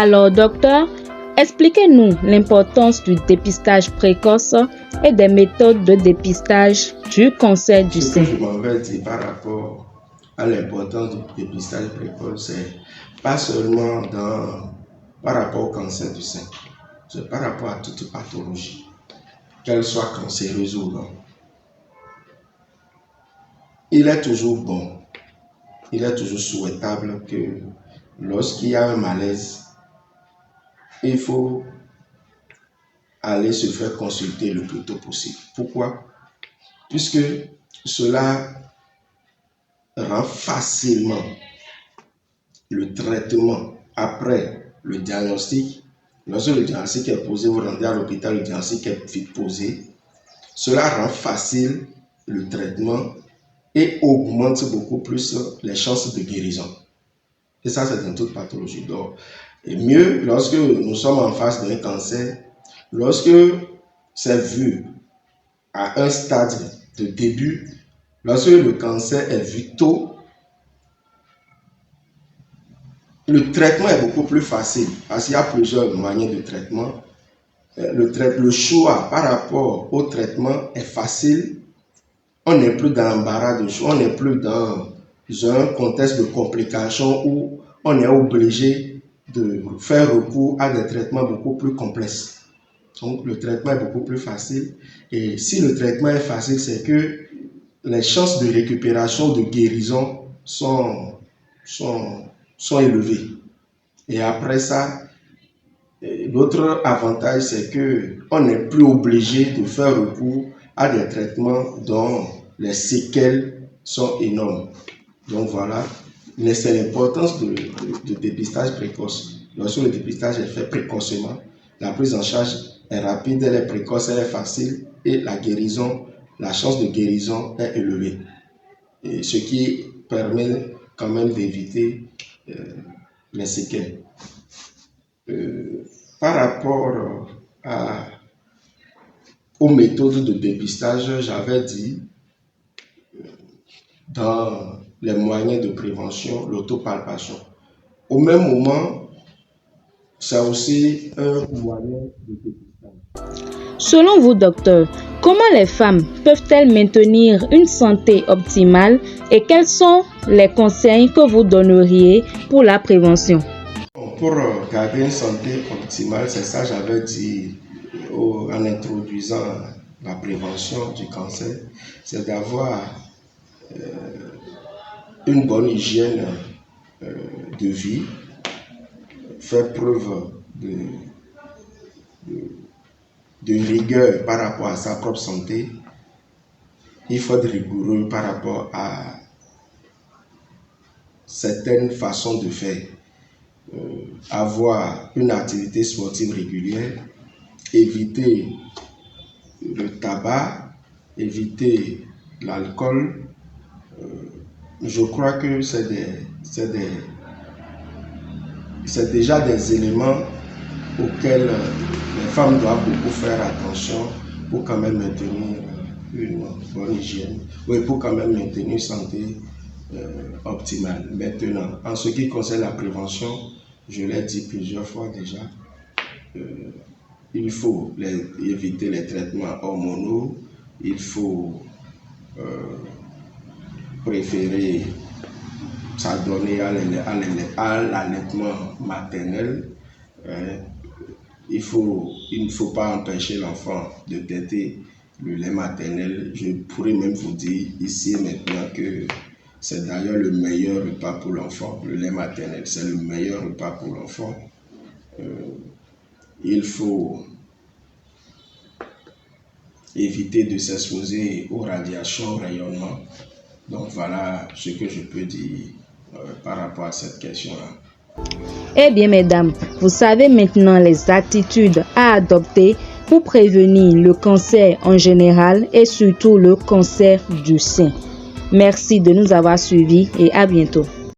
Alors, docteur, expliquez-nous l'importance du dépistage précoce et des méthodes de dépistage du cancer du sein. Ce que je m'avais dit par rapport à l'importance du dépistage précoce, c'est pas seulement par rapport au cancer du sein, c'est par rapport à toute pathologie, qu'elle soit cancéreuse ou non. Il est toujours bon, il est toujours souhaitable que lorsqu'il y a un malaise, il faut aller se faire consulter le plus tôt possible. Pourquoi? Puisque cela rend facilement le traitement après le diagnostic. Lorsque le diagnostic est posé, vous rendez à l'hôpital, le diagnostic est vite posé. Cela rend facile le traitement et augmente beaucoup plus les chances de guérison. Et ça, c'est dans toute pathologie. Donc, et mieux lorsque nous sommes en face d'un cancer, lorsque c'est vu à un stade de début, lorsque le cancer est vu tôt, le traitement est beaucoup plus facile parce qu'il y a plusieurs moyens de traitement. Le choix par rapport au traitement est facile. On n'est plus dans l'embarras de choix, on n'est plus dans un contexte de complications où on est obligé de faire recours à des traitements beaucoup plus complexes. Donc le traitement est beaucoup plus facile. Et si le traitement est facile, c'est que les chances de récupération, de guérison sont élevées. Et après ça, l'autre avantage, c'est qu'on n'est plus obligé de faire recours à des traitements dont les séquelles sont énormes. Donc voilà, mais c'est l'importance du dépistage précoce. Lorsque le dépistage est fait précocement, la prise en charge est rapide, elle est précoce, elle est facile et la guérison, la chance de guérison est élevée. Et ce qui permet quand même d'éviter les séquelles. Par rapport aux méthodes de dépistage, j'avais dit dans les moyens de prévention, l'autopalpation. Au même moment, c'est aussi un moyen de dépistage. Selon vous, docteur, comment les femmes peuvent-elles maintenir une santé optimale et quels sont les conseils que vous donneriez pour la prévention? Pour garder une santé optimale, c'est ça que j'avais dit en introduisant la prévention du cancer, c'est d'avoir une bonne hygiène de vie, faire preuve de rigueur par rapport à sa propre santé. Il faut être rigoureux par rapport à certaines façons de faire. Avoir une activité sportive régulière, éviter le tabac, éviter l'alcool. Je crois que c'est déjà des éléments auxquels les femmes doivent beaucoup faire attention pour quand même maintenir une bonne hygiène, oui, pour quand même maintenir une santé optimale. Maintenant, en ce qui concerne la prévention, je l'ai dit plusieurs fois déjà, il faut éviter les traitements hormonaux, il faut préférer s'adonner à l'allaitement maternel. Il ne faut pas empêcher l'enfant de téter le lait maternel. Je pourrais même vous dire ici et maintenant que c'est d'ailleurs le meilleur repas pour l'enfant. Le lait maternel, c'est le meilleur repas pour l'enfant. Il faut éviter de s'exposer aux radiations, aux rayonnements. Donc voilà ce que je peux dire par rapport à cette question-là. Eh bien, mesdames, vous savez maintenant les attitudes à adopter pour prévenir le cancer en général et surtout le cancer du sein. Merci de nous avoir suivis et à bientôt.